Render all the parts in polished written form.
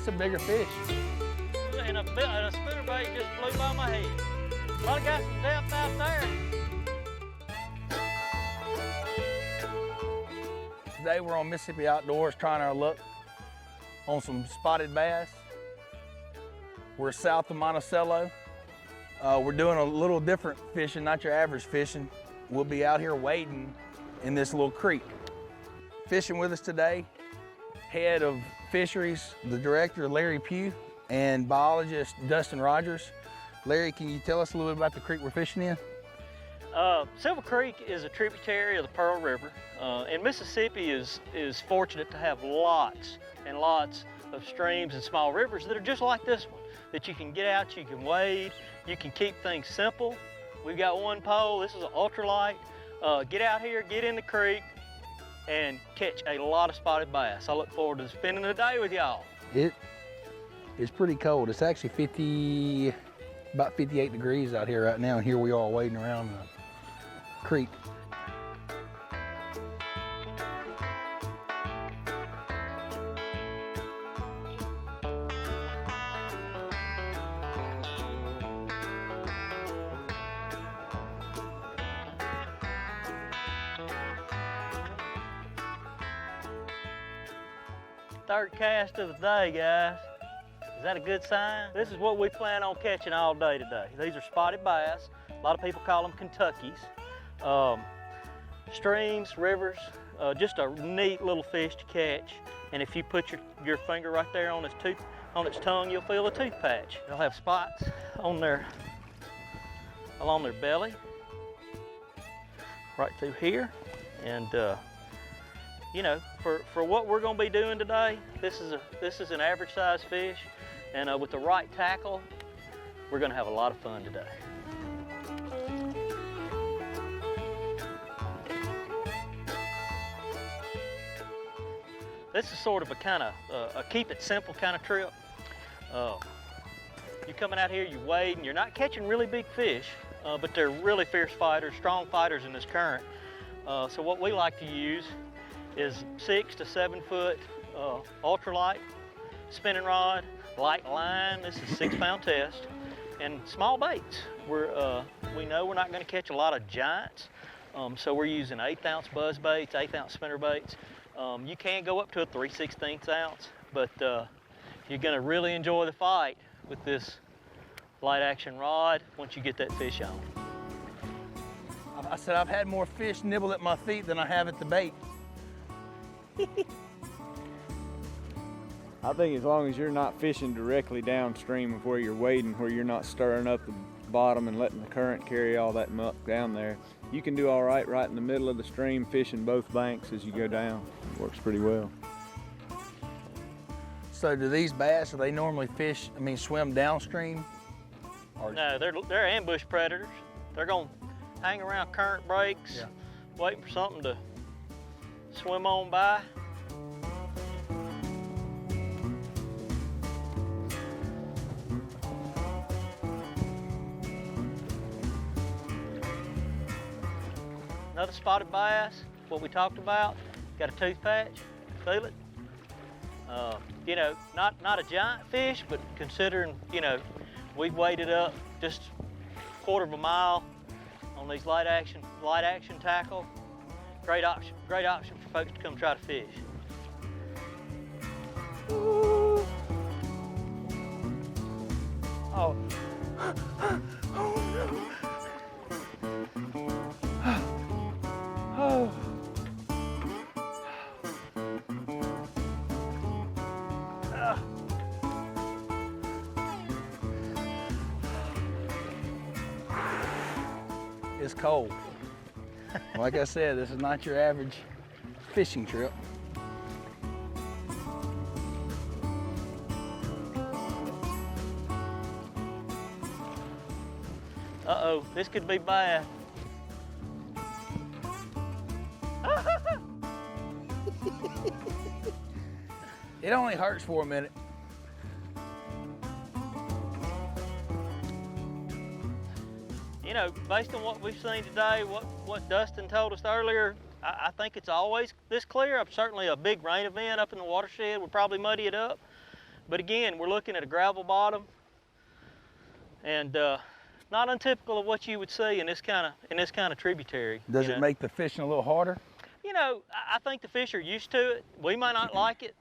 That's a bigger fish. And a spinnerbait just flew by my head. Well, I got some depth out there. Today we're on Mississippi Outdoors trying our luck on some spotted bass. We're south of Monticello. We're doing a little different fishing, not your average fishing. We'll be out here wading in this little creek. Fishing with us today, head of fisheries, the director, Larry Pugh, and biologist, Dustin Rogers. Larry, can you tell us a little bit about the creek we're fishing in? Silver Creek is a tributary of the Pearl River, and Mississippi is fortunate to have lots and lots of streams and small rivers that are just like this one, that you can get out, you can wade, you can keep things simple. We've got one pole, this is an ultralight. Get out here, get in the creek, and catch a lot of spotted bass. I look forward to spending the day with y'all. It is pretty cold. It's actually about 58 degrees out here right now, and here we are wading around the creek. Third cast of the day, guys. Is that a good sign? This is what we plan on catching all day today. These are spotted bass. A lot of people call them Kentuckies. Streams, rivers, just a neat little fish to catch. And if you put your finger right there on its tongue, you'll feel a tooth patch. They'll have spots along their belly, right through here. And you know, for what we're gonna be doing today, this is an average size fish. And with the right tackle, we're gonna have a lot of fun today. This is sort of a keep it simple kind of trip. You're coming out here, you wade, and you're not catching really big fish, but they're really fierce fighters, strong fighters in this current. So what we like to use is 6 to 7 foot ultralight spinning rod, light line. This is 6-pound test, and small baits. We know we're not going to catch a lot of giants, so we're using 1/8 ounce buzz baits, 1/8 ounce spinner baits. You can go up to a 3/16 ounce, but you're going to really enjoy the fight with this light action rod once you get that fish on. I said I've had more fish nibble at my feet than I have at the bait. I think as long as you're not fishing directly downstream of where you're wading, where you're not stirring up the bottom and letting the current carry all that muck down there, you can do all right in the middle of the stream, fishing both banks as you go down. It works pretty well. So do these bass, do they normally swim downstream? No, they're ambush predators. They're gonna hang around current breaks, waiting for something to swim on by. Another spotted bass, what we talked about, got a tooth patch, feel it? You know, not a giant fish, but considering, you know, we've waded up just a 1/4 mile on these light action tackle. Great option for folks to come try to fish. Oh. Oh no. Oh. It's cold. Like I said, this is not your average fishing trip. Uh-oh, this could be bad. It only hurts for a minute. You know, based on what we've seen today, what Dustin told us earlier, I think it's always this clear. Certainly a big rain event up in the watershed would probably muddy it up. But again, we're looking at a gravel bottom, and not untypical of what you would see in this kind of tributary. Does it make the fishing a little harder? You know, I think the fish are used to it. We might not like it.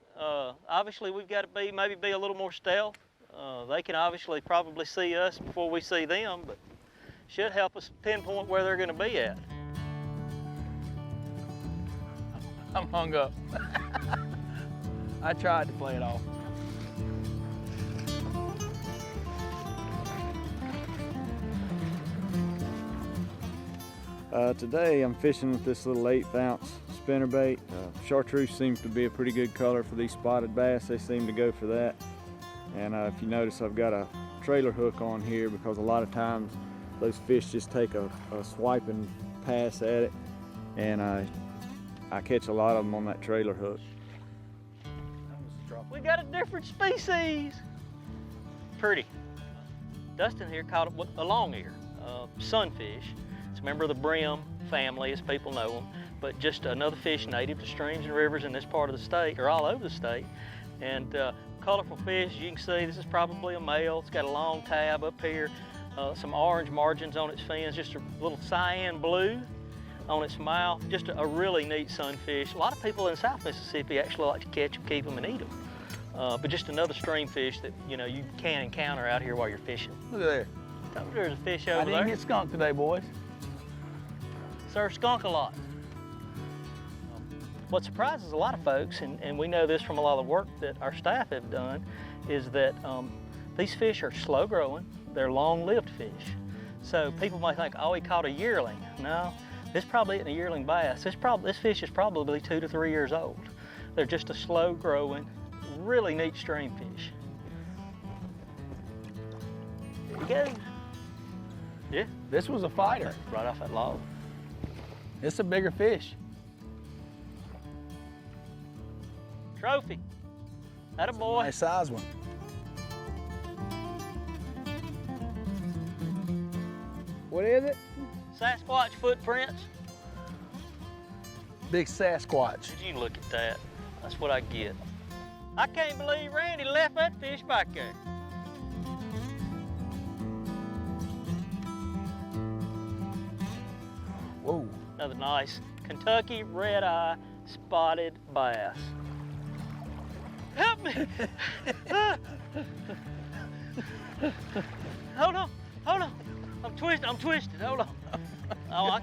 Obviously, we've got to maybe be a little more stealth. They can obviously probably see us before we see them, but should help us pinpoint where they're going to be at. I'm hung up. I tried to play it off. Today I'm fishing with this little 1/8 ounce spinnerbait. Chartreuse seems to be a pretty good color for these spotted bass. They seem to go for that. And if you notice, I've got a trailer hook on here because a lot of times those fish just take a swiping pass at it, and I catch a lot of them on that trailer hook. We got a different species. Pretty. Dustin here caught a long ear, sunfish. It's a member of the brim family, as people know them, but just another fish native to streams and rivers in this part of the state, or all over the state. And colorful fish, as you can see, this is probably a male. It's got a long tab up here, some orange margins on its fins, just a little cyan blue on its mouth. Just a really neat sunfish. A lot of people in South Mississippi actually like to catch them, keep them, and eat them. But just another stream fish that you can encounter out here while you're fishing. Look at there. There's a fish over I there. didn't get skunked today, boys. Sir, skunk a lot. What surprises a lot of folks, and we know this from a lot of the work that our staff have done, is that these fish are slow growing, they're long-lived fish. So people might think, oh, he caught a yearling. No, this probably isn't a yearling bass. This fish is probably 2 to 3 years old. They're just a slow growing, really neat stream fish. There he goes. Yeah, This was a fighter. right off that log. It's a bigger fish. Trophy. Atta boy. Nice size one. What is it? Sasquatch footprints. Big Sasquatch. Did you look at that? That's what I get. I can't believe Randy left that fish back there. Whoa. Another nice Kentucky red-eye spotted bass. Help me! Hold on. I'm twisted, hold on. Oh, I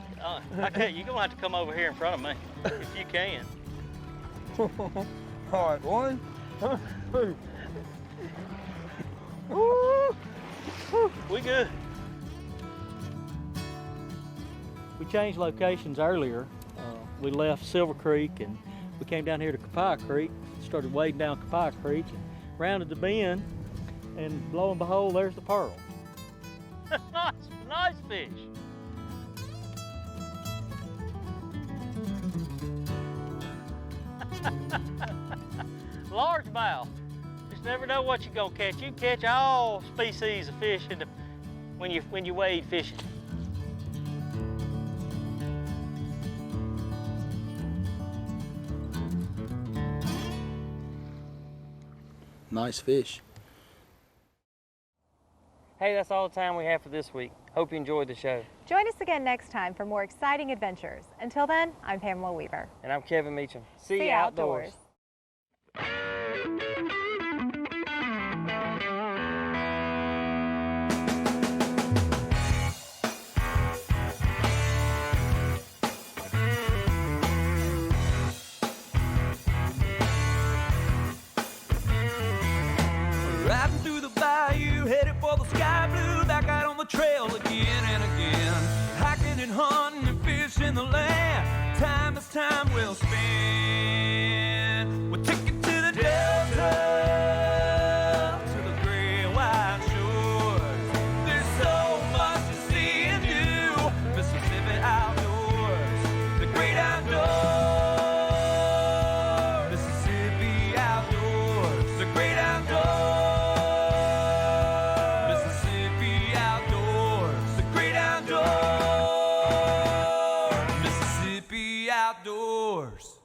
can't. You're gonna have to come over here in front of me, if you can. All right, 1, 2. We good. We changed locations earlier. We left Silver Creek and we came down here to Copiah Creek, started wading down Copiah Creek and rounded the bend, and lo and behold, there's the pearl. nice fish. Largemouth. Just never know what you're gonna catch. You can catch all species of fish when you wade fishing. Nice fish. Hey, that's all the time we have for this week. Hope you enjoyed the show. Join us again next time for more exciting adventures. Until then, I'm Pamela Weaver. And I'm Kevin Meacham. See See you ya outdoors. Riding through the bayou, headed for the sky blue, back out on the trail again and again. Hiking and hunting and fishing the land, time is time well spent. We'll take it to the delta, to the gray white shores. There's so much to see and do, Mississippi outdoors, the great outdoors. Mississippi outdoors, the great outdoors. Mississippi outdoors, the great outdoors. Mississippi outdoors.